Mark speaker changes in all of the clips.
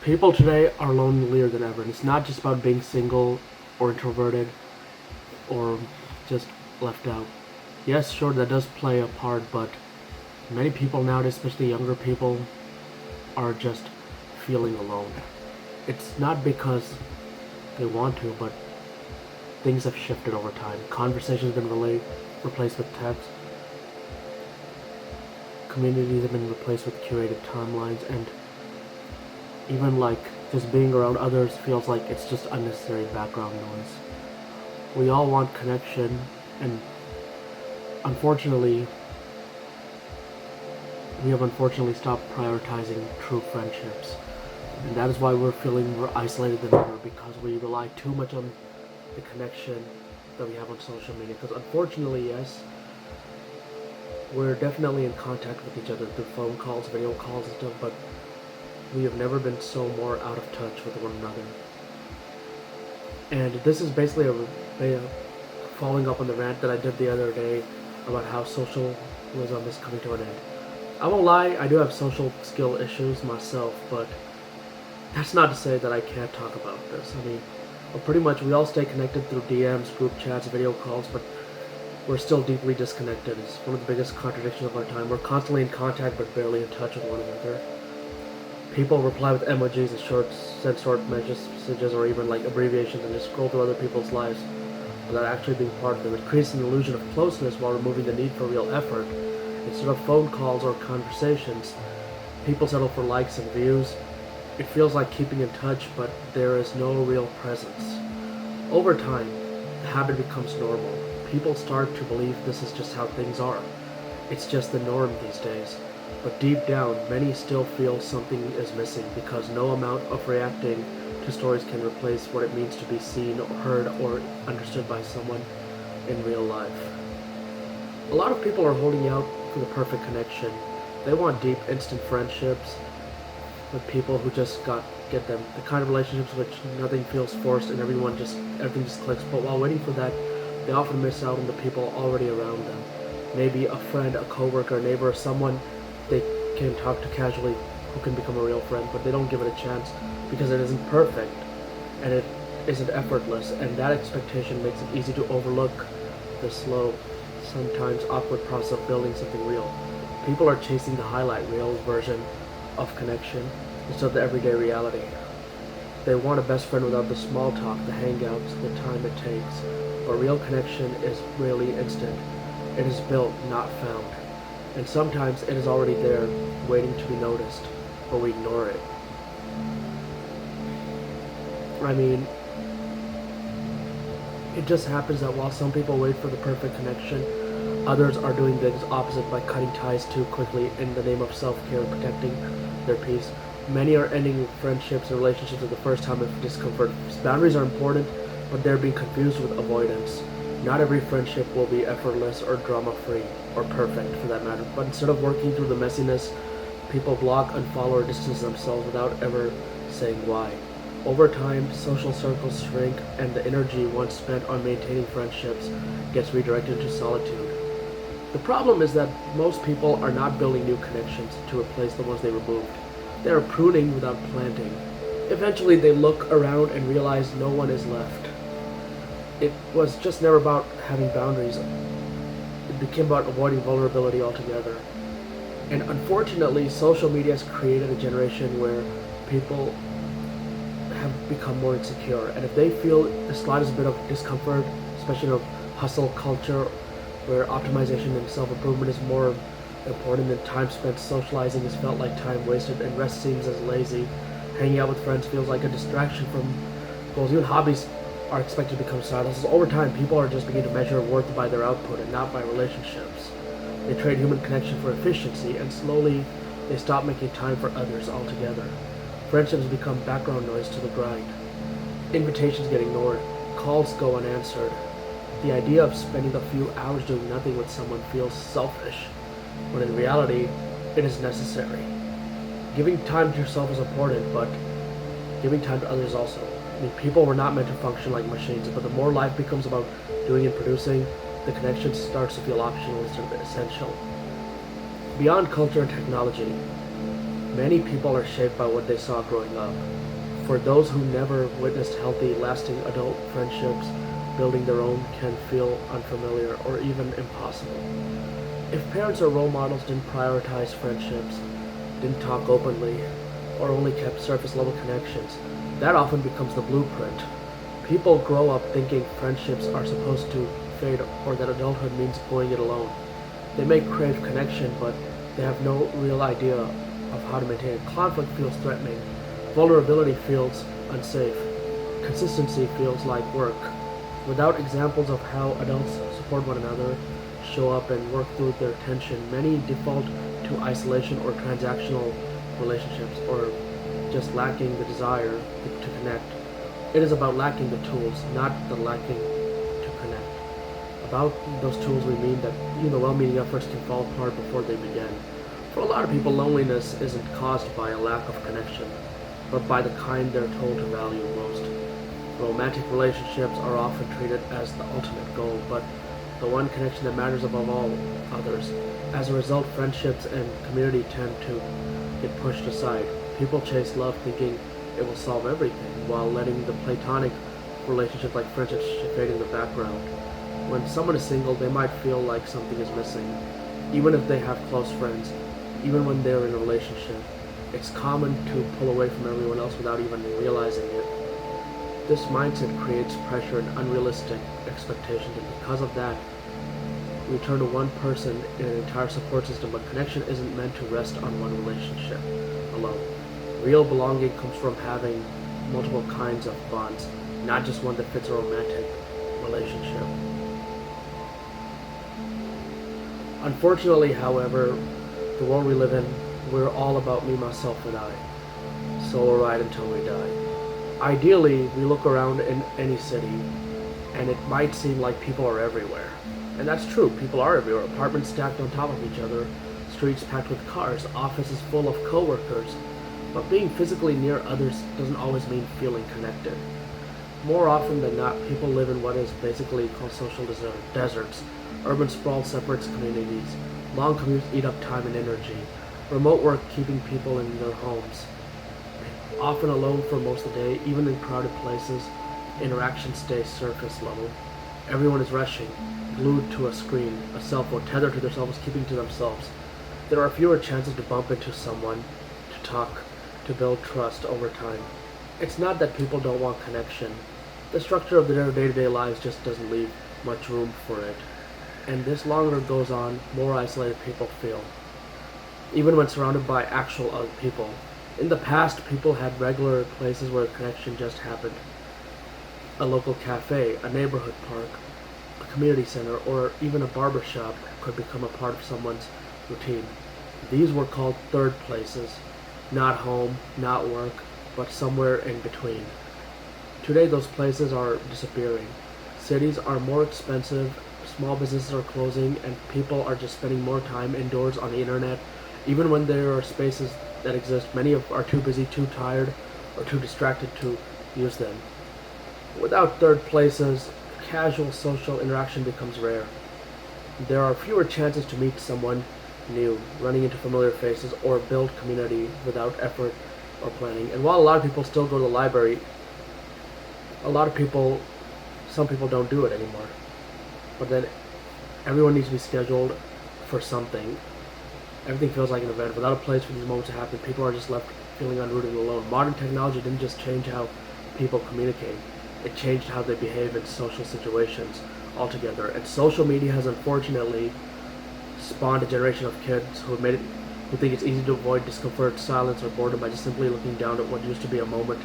Speaker 1: People today are lonelier than ever, and it's not just about being single or introverted or just left out. Yes, sure, that does play a part, but many people nowadays, especially younger people, are just feeling alone. It's not because they want to, but things have shifted over time. Conversations have been replaced with text. Communities have been replaced with curated timelines, and even like just being around others feels like it's just unnecessary background noise. We all want connection, and unfortunately, we have unfortunately stopped prioritizing true friendships. And that is why we're feeling more isolated than ever, because we rely too much on the connection that we have on social media. Because unfortunately, yes, we're definitely in contact with each other through phone calls, video calls, and stuff, but we have never been so more out of touch with one another. And this is basically following up on the rant that I did the other day about how socialism is coming to an end. I won't lie, I do have social skill issues myself, but that's not to say that I can't talk about this. I mean, pretty much we all stay connected through DMs, group chats, video calls, but we're still deeply disconnected. It's one of the biggest contradictions of our time. We're constantly in contact but barely in touch with one another. People reply with emojis and send short messages or even like abbreviations and just scroll through other people's lives without actually being part of them. It creates an illusion of closeness while removing the need for real effort. Instead of phone calls or conversations, people settle for likes and views. It feels like keeping in touch, but there is no real presence. Over time, the habit becomes normal. People start to believe this is just how things are. It's just the norm these days. But deep down, many still feel something is missing because no amount of reacting to stories can replace what it means to be seen or heard or understood by someone in real life. A lot of people are holding out for the perfect connection. They want deep, instant friendships with people who just get them. The kind of relationships which nothing feels forced and everything just clicks. But while waiting for that, they often miss out on the people already around them. Maybe a friend, a coworker, a neighbor, or someone they can talk to casually who can become a real friend, but they don't give it a chance because it isn't perfect and it isn't effortless, and that expectation makes it easy to overlook the slow, sometimes awkward process of building something real. People are chasing the highlight reel version of connection instead of the everyday reality. They want a best friend without the small talk, the hangouts, the time it takes. But real connection is really instant. It is built, not found. And sometimes it is already there, waiting to be noticed, but we ignore it. I mean, it just happens that while some people wait for the perfect connection, others are doing things opposite by cutting ties too quickly in the name of self-care and protecting their peace. Many are ending friendships and relationships at the first time of discomfort. Boundaries are important, but they're being confused with avoidance. Not every friendship will be effortless or drama-free, or perfect for that matter, but instead of working through the messiness, people block, unfollow, or distance themselves without ever saying why. Over time, social circles shrink, and the energy once spent on maintaining friendships gets redirected to solitude. The problem is that most people are not building new connections to replace the ones they removed. They are pruning without planting. Eventually, they look around and realize no one is left. It was just never about having boundaries. It became about avoiding vulnerability altogether. And unfortunately, social media has created a generation where people have become more insecure. And if they feel the slightest bit of discomfort, especially of hustle culture, where optimization and self-improvement is more important than time spent socializing is felt like time wasted, and rest seems as lazy. Hanging out with friends feels like a distraction from goals. Even hobbies are expected to become side hustles. Over time, people are just beginning to measure worth by their output and not by relationships. They trade human connection for efficiency, and slowly they stop making time for others altogether. Friendships become background noise to the grind. Invitations get ignored. Calls go unanswered. The idea of spending a few hours doing nothing with someone feels selfish, when in reality, it is necessary. Giving time to yourself is important, but giving time to others also. I mean, people were not meant to function like machines, but the more life becomes about doing and producing, the connection starts to feel optional instead of essential. Beyond culture and technology, Many people are shaped by what they saw growing up. For those who never witnessed healthy, lasting adult friendships, building their own can feel unfamiliar or even impossible. If parents or role models didn't prioritize friendships, didn't talk openly, or only kept surface level connections, that often becomes the blueprint. People grow up thinking friendships are supposed to fade or that adulthood means going it alone. They may crave connection, but they have no real idea of how to maintain it. Conflict feels threatening. Vulnerability feels unsafe. Consistency feels like work. Without examples of how adults support one another, show up, and work through their tension, many default to isolation or transactional relationships, or just lacking the desire to connect. It is about lacking the tools, not the lacking to connect. About those tools, we mean that even the well-meaning efforts can fall apart before they begin. For a lot of people, loneliness isn't caused by a lack of connection, but by the kind they're told to value most. Romantic relationships are often treated as the ultimate goal, but the one connection that matters above all others. As a result, friendships and community tend to get pushed aside. People chase love thinking it will solve everything, while letting the platonic relationship like friendships fade in the background. When someone is single, they might feel like something is missing, even if they have close friends, even when they're in a relationship. It's common to pull away from everyone else without even realizing it. This mindset creates pressure and unrealistic expectations, and because of that, we turn to one person in an entire support system, but connection isn't meant to rest on one relationship alone. Real belonging comes from having multiple kinds of bonds, not just one that fits a romantic relationship. Unfortunately, however, the world we live in, we're all about me, myself, and I. So we'll ride until we die. Ideally, we look around in any city, and it might seem like people are everywhere. And that's true, people are everywhere. Apartments stacked on top of each other, streets packed with cars, offices full of coworkers. But being physically near others doesn't always mean feeling connected. More often than not, people live in what is basically called social deserts. Urban sprawl separates communities. Long commutes eat up time and energy. Remote work keeping people in their homes. Often alone for most of the day, even in crowded places, interactions stay surface level. Everyone is rushing, glued to a screen, a cell phone, tethered to their cell phones, keeping to themselves. There are fewer chances to bump into someone, to talk, to build trust over time. It's not that people don't want connection. The structure of their day-to-day lives just doesn't leave much room for it. And this longer it goes on, more isolated people feel, even when surrounded by actual other people. In the past, people had regular places where connection just happened. A local cafe, a neighborhood park, a community center, or even a barber shop could become a part of someone's routine. These were called third places, not home, not work, but somewhere in between. Today, those places are disappearing. Cities are more expensive, small businesses are closing, and people are just spending more time indoors on the internet. Even when there are spaces that exist, many are too busy, too tired, or too distracted to use them. Without third places, casual social interaction becomes rare. There are fewer chances to meet someone new, running into familiar faces, or build community without effort or planning. And while a lot of people still go to the library, some people don't do it anymore. But then everyone needs to be scheduled for something. Everything feels like an event. Without a place for these moments to happen, people are just left feeling unrooted and alone. Modern technology didn't just change how people communicate. It changed how they behave in social situations altogether. And social media has unfortunately spawned a generation of kids who think it's easy to avoid discomfort, silence, or boredom by just simply looking down at what used to be a moment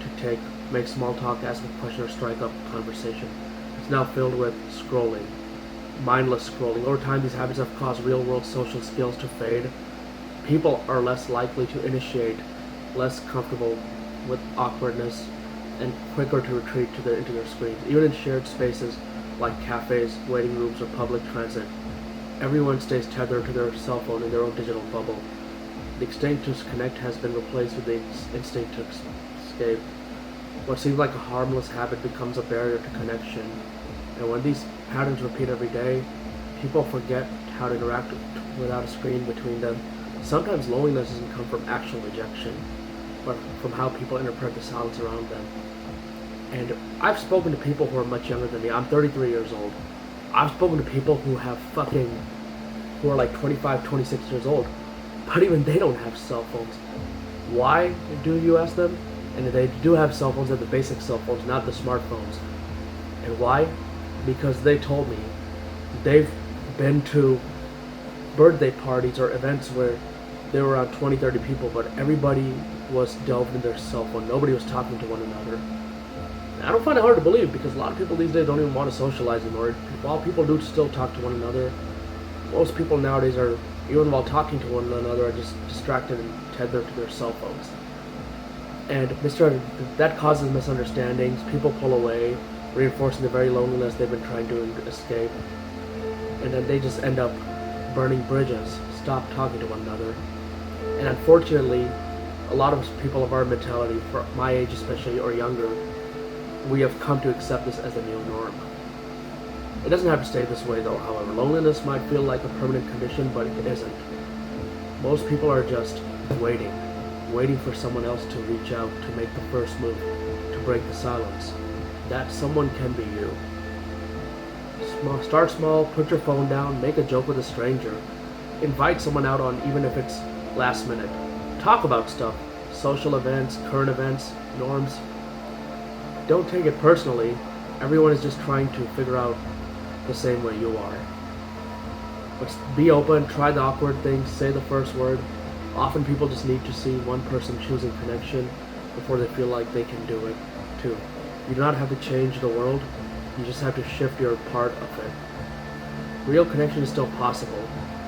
Speaker 1: to make small talk, ask a question, or strike up a conversation. It's now filled with scrolling, mindless scrolling. Over time, these habits have caused real-world social skills to fade. People are less likely to initiate, less comfortable with awkwardness, and quicker to retreat into their screens. Even in shared spaces like cafes, waiting rooms, or public transit, everyone stays tethered to their cell phone in their own digital bubble. The instinct to connect has been replaced with the instinct to escape. What seems like a harmless habit becomes a barrier to connection. And when these patterns repeat every day, people forget how to interact without a screen between them. Sometimes loneliness doesn't come from actual rejection, but from how people interpret the silence around them. And I've spoken to people who are much younger than me. I'm 33 years old. I've spoken to people who are like 25, 26 years old, but even they don't have cell phones. Why do you ask them? And they do have cell phones, they're the basic cell phones, not the smartphones. And why? Because they told me they've been to birthday parties or events where there were around 20, 30 people, but everybody was delved in their cell phone. Nobody was talking to one another. And I don't find it hard to believe because a lot of people these days don't even want to socialize anymore. While people do still talk to one another, most people nowadays are, even while talking to one another, are just distracted and tethered to their cell phones. And that causes misunderstandings. People pull away, reinforcing the very loneliness they've been trying to escape. And then they just end up burning bridges, stop talking to one another. And unfortunately, a lot of people of our mentality, for my age especially, or younger, we have come to accept this as a new norm. It doesn't have to stay this way though, however. Loneliness might feel like a permanent condition, but it isn't. Most people are just waiting for someone else to reach out, to make the first move, to break the silence. That someone can be you. Start small, put your phone down, make a joke with a stranger. Invite someone out on, even if it's last minute. Talk about stuff, social events, current events, norms. Don't take it personally. Everyone is just trying to figure out the same way you are. But be open, try the awkward things, say the first word. Often people just need to see one person choosing connection before they feel like they can do it too. You do not have to change the world, you just have to shift your part of it. Real connection is still possible,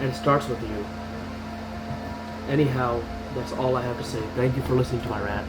Speaker 1: and it starts with you. Anyhow, that's all I have to say. Thank you for listening to my rant.